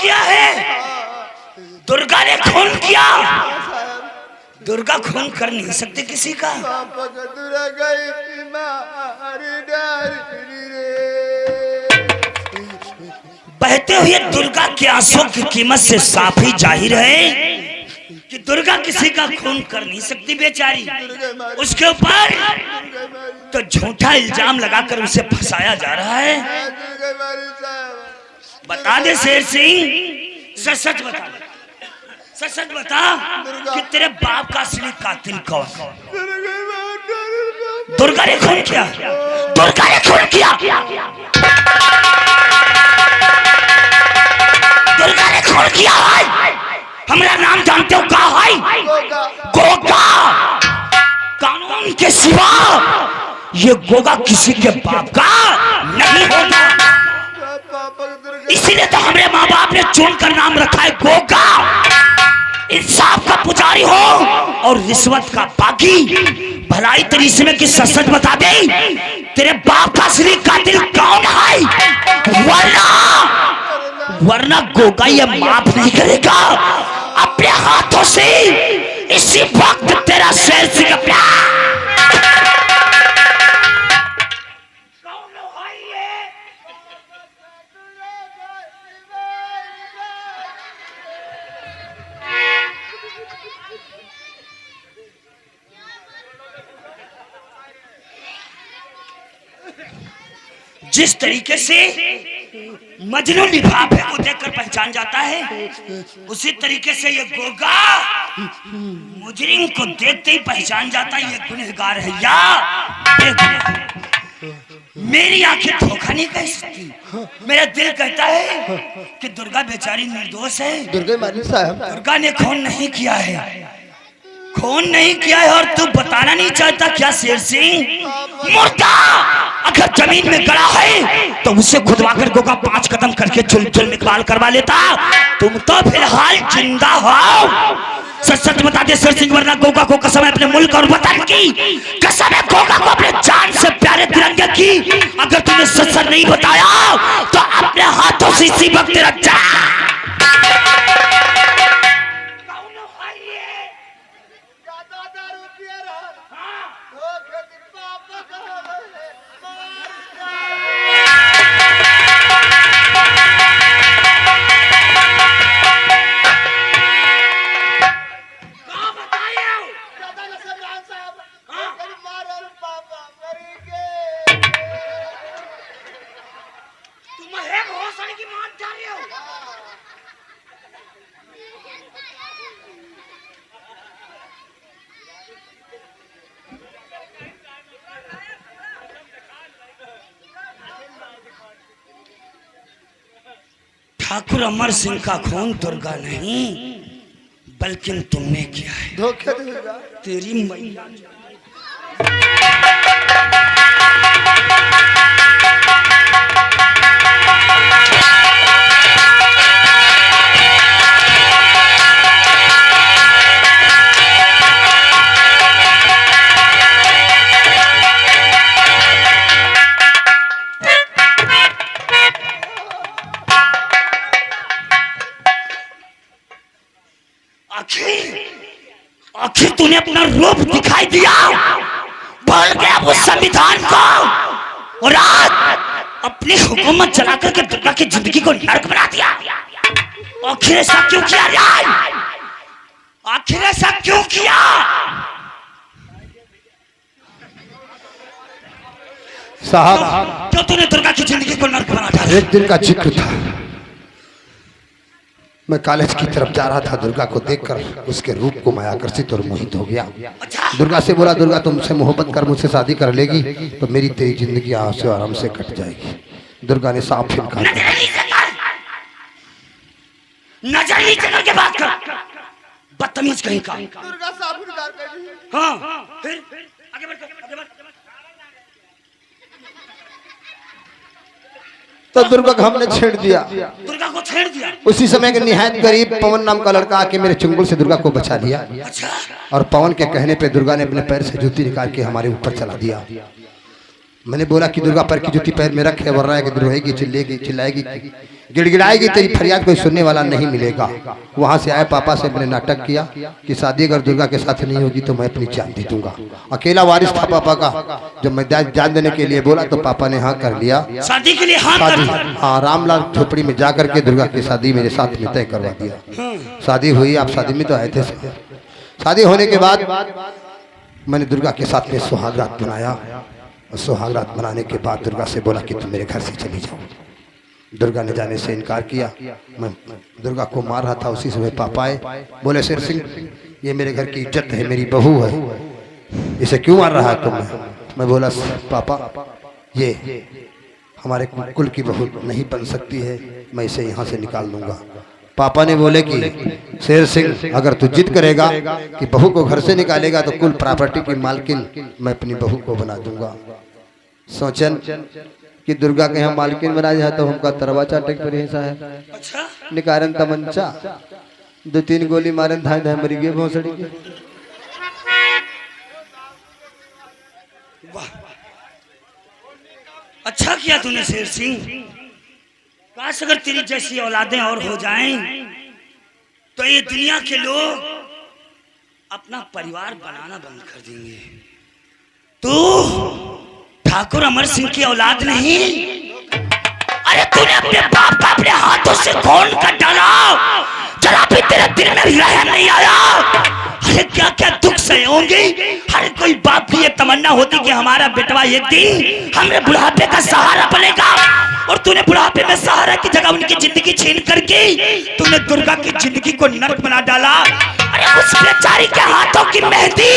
किया है? दुर्गा ने खून किया। दुर्गा खून कर नहीं सकती किसी का। बहते हुए दुर्गा के आंसू की कीमत से साफ ही जाहिर है कि दुर्गा किसी का खून कर नहीं सकती बेचारी। उसके ऊपर तो झूठा इल्जाम लगाकर उसे फंसाया जा रहा है। बता दे शेर सिंह, सच सच बता, सच सच बता कि तेरे बाप का असली कातिल कौन? दुर्गा ने खून किया। दुर्गा ने खून किया। दुर्गा ने खून किया है। हमारा नाम जानते हो क्या है? गोगा। कानून के सिवा ये गोगा किसी के बाप का नहीं होता। इसीलिए तो हमारे माँ बाप ने चुन कर नाम रखा है गोगा। इंसाफ का पुजारी हो और रिश्वत का बागी। भलाई तेरी इसमें कि सच सच बता दे तेरे बाप का असली कातिल कौन है, वरना गोगा ये माफ नहीं करेगा। अपने हाथों से इसी वक्त तेरा शेर सिंह अपना जिस तरीके से मजनू लिफाफे को देखकर पहचान जाता है, उसी तरीके से ये गोगा मुजरिम को देखते ही पहचान जाता है ये गुनहगार है। या मेरी आंखें धोखा नहीं कह सकती। मेरा दिल कहता है कि दुर्गा बेचारी निर्दोष है। दुर्गा ने खून नहीं किया है, खून नहीं किया है। और तू बताना नहीं चाहता क्या शेर सिंह? मुर्दा अगर जमीन में गड़ा है तो उसे खुदवाकर गोगा 5 कदम करके चुल निकाल करवा लेता। तुम तो फिलहाल जिंदा हो। सच सच बता दे शेर सिंह, वरना गोगा को कसम है अपने मुल्क और वतन की, कसम है गोगा को अपने जान से प्यारे तिरंगे की। अगर तूने सच सच नहीं बताया तो अपने हाथों से इसी वक्त तेरा ठाकुर अमर सिंह का खून दुर्गा नहीं बल्कि तुमने किया है। धोखा तेरी मैया। आखिर तूने अपना रूप दिखाई दिया, बोल गया वो संविधान को और आज अपनी हुकूमत चलाकर के दुर्गा की जिंदगी को नर्क बना दिया। आखिर ऐसा क्यों किया यार? आखिर ऐसा क्यों किया? साहब क्यों तूने दुर्गा की जिंदगी को नर्क बना दिया? एक दिन का जिक्र था, मैं कॉलेज की तरफ जा रहा था। दुर्गा को देखकर उसके रूप को मैं आकर्षित और मोहित हो गया। दुर्गा से बोला, दुर्गा तुमसे मोहब्बत कर मुझसे शादी कर लेगी तो मेरी तेरी जिंदगी आंसू आराम से कट जाएगी। दुर्गा ने साफ इनकार कर दिया। नजर नीचे करके बात कर, बदतमीज कहीं का। दुर्गा साफ इनकार कर दी। हाँ फिर आगे बढ़, आगे बढ़। तो दुर्गा को हमने छेड़ दिया। दुर्गा को छेड़ दिया। उसी समय के निहायत गरीब पवन नाम का लड़का आके मेरे चुंगल से दुर्गा को बचा लिया। अच्छा। और पवन के कहने पे दुर्गा ने अपने पैर से जूती निकाल के हमारे ऊपर चला दिया। मैंने बोला कि दुर्गा पैर की जूती पैर में रखे, वरना कि रोएगी चिल्लाएगी गिड़गिड़ाएगी, तेरी फरियाद कोई सुनने वाला नहीं मिलेगा। वहां से आए, पापा से मैंने नाटक किया कि शादी अगर दुर्गा के साथ नहीं होगी तो मैं अपनी जान दे दूंगा। अकेला वारिस था पापा का। जब मैं जान देने के लिए बोला तो पापा ने हाँ कर लिया। शादी के लिए हाँ कर दिया। हाँ, रामलाल झोपड़ी में जा करके दुर्गा की शादी मेरे साथ में तय करवा दिया। शादी हुई। आप शादी में तो आए थे। शादी होने के बाद मैंने दुर्गा के साथ में सुहाग रात मनाया। और सुहाग रात मनाने के बाद दुर्गा से बोला कि तुम मेरे घर से चली जाओ। दुर्गा ने जाने से इनकार किया। मैं दुर्गा को मार रहा था, उसी समय पापा आए, बोले शेर सिंह ये मेरे घर की इज्जत है, मेरी बहू है, इसे क्यों मार रहा है तुम? मैं बोला पापा ये हमारे कुल की बहू नहीं बन सकती है, मैं इसे यहाँ से निकाल दूंगा। पापा ने बोले कि शेर सिंह अगर तू जिद करेगा कि बहू को घर से निकालेगा तो कुल प्रॉपर्टी की मालकिन मैं अपनी बहू को बना दूंगा। सोचन कि दुर्गा के यहाँ मालकिन बना जाए तो हमका तरवा चाटे पर हिस्सा है। अच्छा निकारन तमंचा 2-3 गोली मारन धाय धाय मरी गए भोसड़ी के। वाह, अच्छा किया तूने शेर सिंह। काश अगर तेरी जैसी औलादें और हो जाएं तो ये दुनिया के लोग अपना परिवार बनाना बंद कर देंगे। तू ठाकुर अमर सिंह की औलाद नहीं। अरे तूने अपने बाप का अपने हाथों से खून कर डाला, जरा भी तेरे दिल में रहम नहीं आया। अरे क्या क्या दुख सहे होंगे। हर कोई बाप की ये तमन्ना होती कि हमारा बेटवा एक दिन हमें बुढ़ापे का सहारा बनेगा, और तूने बुढ़ापे में सहारा की जगह उनकी जिंदगी छीन करके तूने दुर्गा की जिंदगी को नर्क बना डाला। अरे उस बेचारी के हाथों की मेहंदी,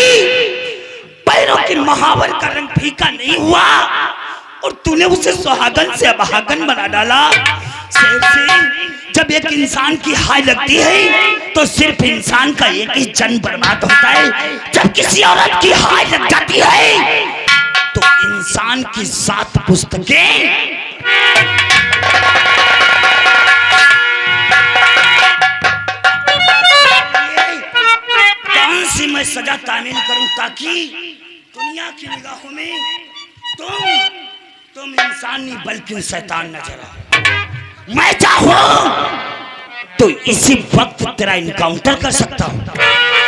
पैरों के महावर का रंग फीका नहीं हुआ, और तूने उसे सुहागन से अभागन बना डाला। शेर सिंह, जब एक इंसान की हाय लगती है तो सिर्फ इंसान का एक ही जन्म बर्बाद होता है। जब किसी औरत की हाय लग जाती है तो इंसान की 7 पुस्तकें कौन सी मैं सजा तामील करूं ताकि दुनिया की निगाहों में तुम इंसान नहीं बल्कि शैतान नजर आओ। मैं चाहूं तो इसी वक्त तेरा इनकाउंटर कर सकता हूं,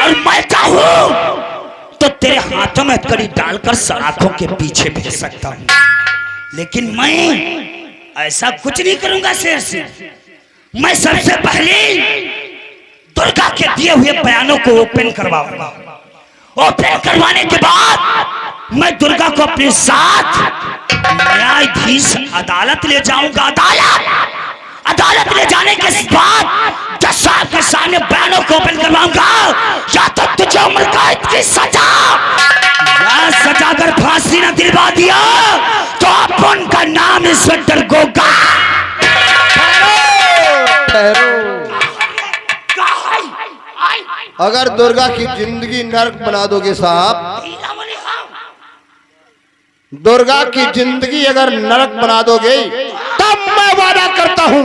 और मैं चाहूं तो तेरे हाथों में कड़ी डालकर सलाखों के पीछे भेज सकता हूं, लेकिन मैं ऐसा कुछ नहीं करूंगा शेर सिंह। मैं सबसे पहले दुर्गा के दिए हुए बयानों को ओपन करवाऊंगा। ओपन करवाने के बाद मैं दुर्गा को अपने साथ न्यायाधीश अदालत ले जाऊंगा। अदालत ले जाने के बाद जज साहब के सामने बयानों को ओपन करवाऊंगा। या तो तुझे उम्र कैद की सजा, या सजा अगर फांसी न दिलवा दिया तो अपन का नाम इंस्पेक्टर गोगा। अगर दुर्गा की जिंदगी नर्क बना दोगे साहब, दुर्गा की जिंदगी अगर नरक बना दोगे तब मैं वादा करता हूं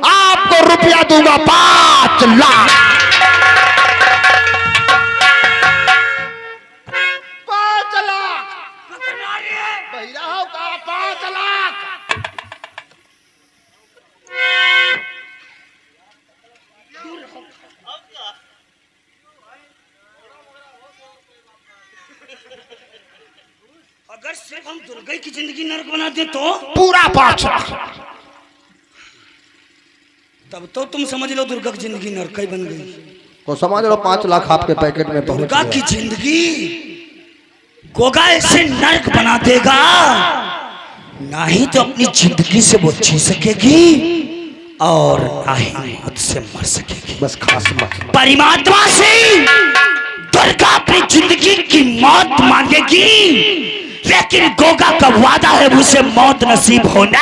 आपको रुपया दूंगा 5 लाख। 5 लाख भैया हो का 5 लाख। अगर सिर्फ हम दुर्गा की जिंदगी नरक बना दे तो पूरा 5 लाख। तब तो तुम समझ लो दुर्गा की जिंदगी नरक ही बन गई। तो समझ लो 5 लाख आपके पैकेट में पहुंच दुर्गा गया। की जिंदगी गोगा ऐसे नरक बना देगा, ना ही तो अपनी जिंदगी से वो जी सकेगी और ना ही मौत से मर सकेगी। बस खास मत। परमात्मा से दुर्गा अपनी जिंदगी की मौत मांगेगी, लेकिन गोगा का वादा है उसे मौत नसीब होना।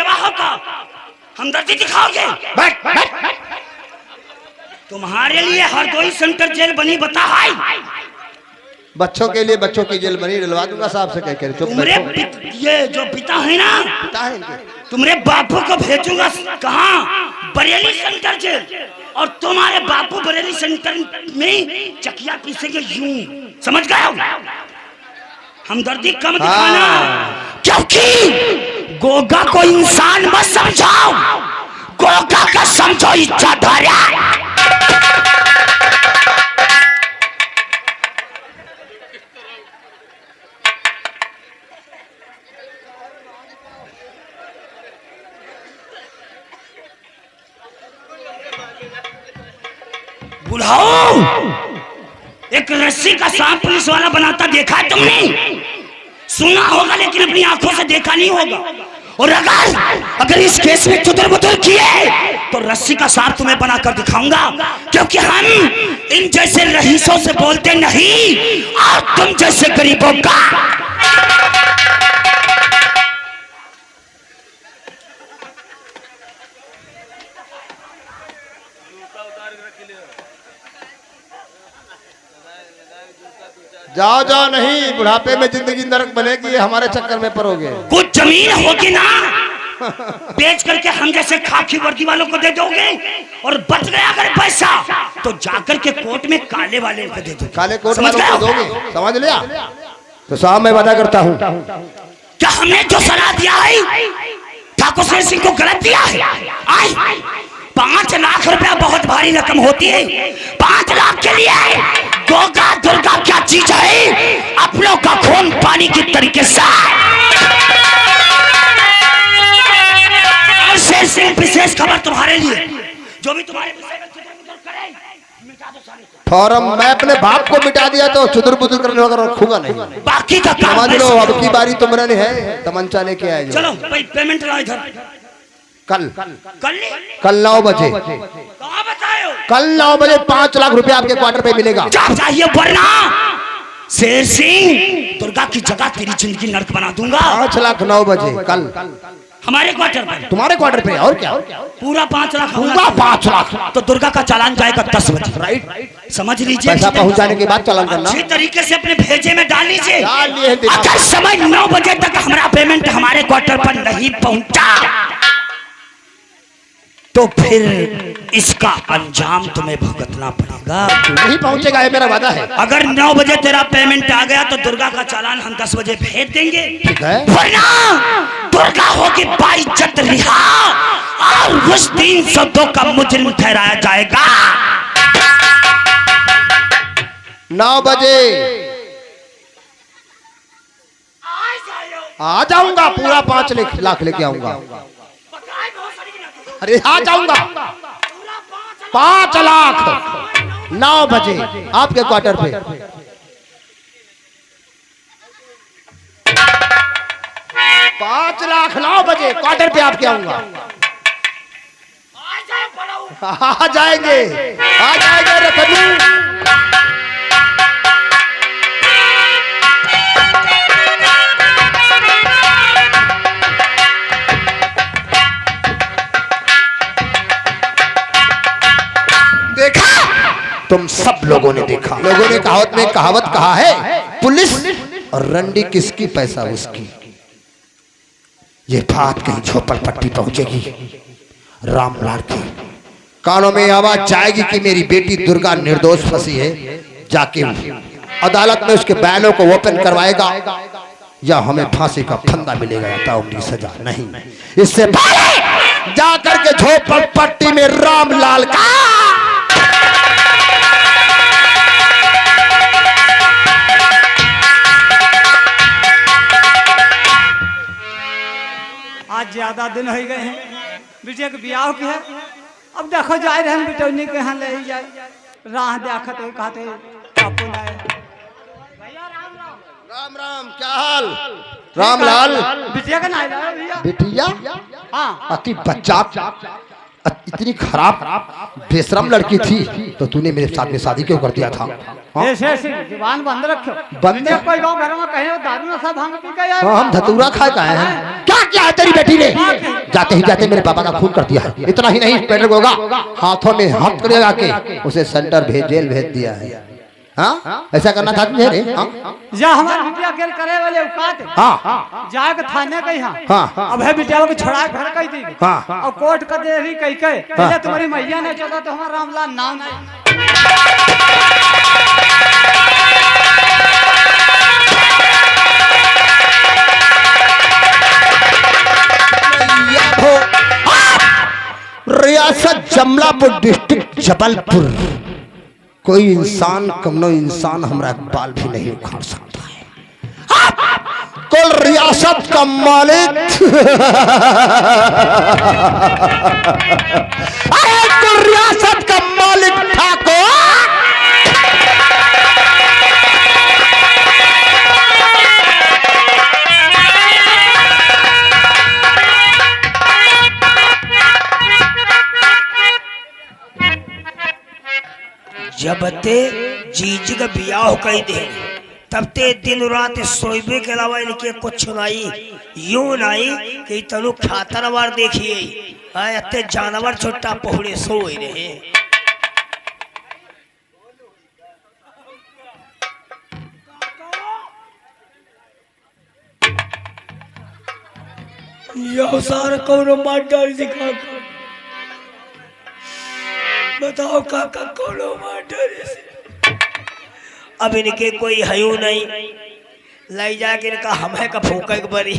गवाहों का हमदर्दी दिखाओगे? बैठ बैठ। तुम्हारे लिए हरदोई सेंटर जेल बनी बता है। बच्चों के लिए बच्चों की जेल बनी, डलवा दूंगा साहब से कह के। चुप बैठो। ये जो पिता है ना, पिता है इनके। तुम्हारे बापू को भेजूंगा कहाँ? Bareilly centre jail. और तुम्हारे बापू बरेली सेंटर में चकिया पीसेंगे यूं, समझ गए हो? हमदर्दी कम दिखाना, क्योंकि गोगा को इंसान मत समझाओ, गोगा का समझो इच्छाधारा। बुलाओ। एक रस्सी का सांप पुलिस वाला बनाता देखा है तुमने? सुना होगा लेकिन अपनी आंखों से देखा नहीं होगा। और अगर इस केस में चुदर बुदर किए तो रस्सी का सांप तुम्हें बनाकर दिखाऊंगा, क्योंकि हम इन जैसे रईसों से बोलते नहीं और तुम जैसे गरीबों का। जाओ जाओ, नहीं बुढ़ापे में जिंदगी नरक बनेगी, ये हमारे चक्कर में पड़ोगे। कुछ जमीन होगी ना, बेच करके हम जैसे खाकी वर्दी वालों को दे दोगे, और बच गया अगर पैसा तो जाकर के कोर्ट में काले वाले को दे दो। काले कोर्ट वालों को दोगे, समझ लिया? तो साहब मैं वादा करता हूँ, क्या हमने जो सलाह दिया है ठाकुर शेर सिंह को गलत दिया है? 5 लाख रुपया बहुत भारी रकम होती है। 5 लाख के लिए गोगा दुर्गा क्या चीज है? अपनों का खून पानी की तरीके से। और शेर सिंह विशेष खबर तुम्हारे लिए, जो भी तुम्हारे विषय में चुदर-बुदर करे, मिटा दो सारे को। फौरम मैं अपने बाप को मिटा दिया तो चुदर बुदर करने वाला रखूंगा नहीं। बाकी का काम समझ लो, अब की बारी तुम्हारे है, तमंचा लेके आए। चलो भाई, पेमेंट लाओ इधर। कल कल 9 बजे, कहाँ बताओ? कल 9 बजे 5 लाख रुपया आपके क्वार्टर पे मिलेगा। चाहिए, वरना शेर सिंह दुर्गा की जगह तेरी जिंदगी नर्क बना दूंगा। 5 लाख 9 बजे कल हमारे क्वार्टर पर, तुम्हारे क्वार्टर पे। और क्या? पूरा 5 लाख, पूरा 5 लाख। तो दुर्गा का चालान जाएगा 10 बजे। राइट, समझ लीजिए। पैसा पहुंचाने के बाद चालान करना। अच्छी तरीके से अपने भेजे में डाल लीजिए। डाल लिए दिमाग। अगर समय 9 बजे तक हमारा पेमेंट हमारे क्वार्टर पर नहीं पहुंचा तो फिर इसका अंजाम तुम्हें भुगतना पड़ेगा। नहीं पहुंचेगा, ये मेरा वादा है। अगर 9 बजे तेरा पेमेंट आ गया तो दुर्गा का चालान हम 10 बजे भेज देंगे। ठीक है। वरना दुर्गा होगी बाइज्जत रिहा और उस 302 का मुजरिम ठहराया जाएगा। 9 बजे आ जाऊंगा, पूरा 5 लाख लेके आऊंगा। अरे आ जाऊंगा, 5 लाख 9 बजे आपके क्वार्टर पे। 5 लाख 9 बजे क्वार्टर पे आपके आऊंगा। आ जाएंगे, आ जाएंगे रतनी। तुम सब लोगों ने देखा, लोगों ने कहावत कहा है, पुलिस और रंडी किसकी पैसा उसकी। ये बात कहीं झोपड़पट्टी पहुंचेगी, रामलाल के कानों में आवाज जाएगी कि मेरी बेटी दुर्गा निर्दोष फंसी है। जाके अदालत में उसके बयानों को ओपन करवाएगा या हमें फांसी का फंदा मिलेगा या ताउम्र सजा। नहीं, इससे पहले जाकर के झोपड़पट्टी में रामलाल का आज ज्यादा दिन हो गए हैं, बेटे के ब्याह के है। अब देखो जाए रहे हम बिटौनी के यहाँ ले जाए, राह देखते कहते आपको लाए। राम राम, क्या हाल? रामलाल बिटिया का नाम है भैया। बिटिया? हाँ, अति बच्चा इतनी खराब बेशरम लड़की थी तो तूने मेरे साथ में शादी क्यों कर दिया था? हाँ? ऐसे जुबान बंद रखो। बंद? कोई गाँव घर में कहे दारू नशा भांग पी के हाँ, हम धतूरा खा के आए हैं। क्या किया है तेरी बेटी ने? जाते ही जाते मेरे पापा का खून कर दिया है। इतना ही नहीं, पेट्रोल गोगा हाथों में हाथ कर लगा के उसे सेंटर जेल भेज दिया है। हाँ, ऐसा करना था तुझे रे? हाँ? जा हमारे बिटिया के करे वाले औकात है। हाँ, जाके थाने कही हाँ। हाँ। अब है बिटिया को छोड़ा घर कही थी। हाँ। और कोर्ट का दे रही कही कहे पहले तुम्हारी मैया ने चला तो हमारा रामलाल नाम नहीं। रियासत जमलापुर, डिस्ट्रिक्ट जबलपुर। कोई इंसान कमनो इंसान हमारा बाल भी नहीं उखाड़ सकता है। कुल रियासत का मालिक कुल रियासत का मालिक ठाकुर। जब ते जीज का बियाह कही दे तब ते दिन रात सोइबे के अलावा इनके कुछ नहीं यूं नहीं कि तनु खातरवार देखिए अत्ते जानवर छोटा पहुड़े सोए रहे। यो सारा कौन मार डाल दिखा बताओ काका कौनो मार से। अब इनके कोई हयू नहीं लाई जाके इनका हमें का फूका एक बरी।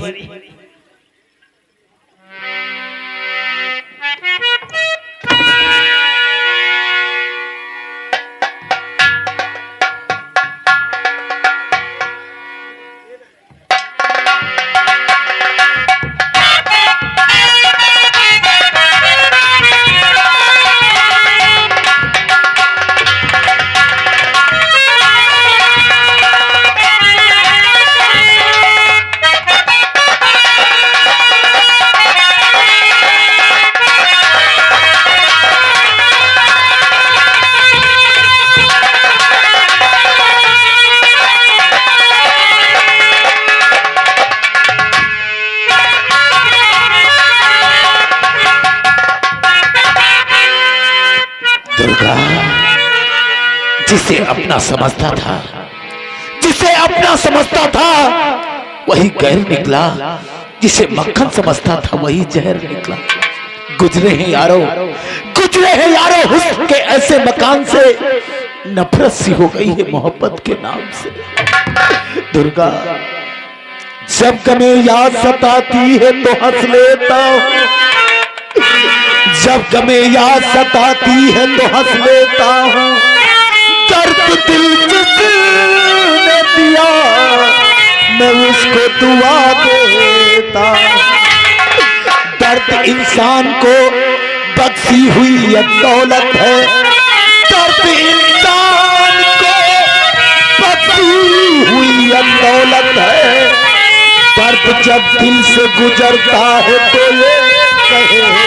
जिसे अपना समझता था, जिसे अपना समझता था वही गैर निकला, जिसे मक्खन समझता था वही जहर निकला। गुजरे हैं यारो, गुजरे हैं यारो हुस्न के ऐसे मकान से, नफरत सी हो गई है मोहब्बत के नाम से। दुर्गा जब गमे याद सताती है तो हंस लेता हूँ, जब गमे याद सताती है तो हंस लेता हूँ। दर्द दिल जिसने दिया मैं उसको दुआ देता। दर्द इंसान को बख्शी हुई एक दौलत है, दर्द इंसान को बख्शी हुई एक दौलत है। दर्द जब दिल से गुजरता है तो ये कहे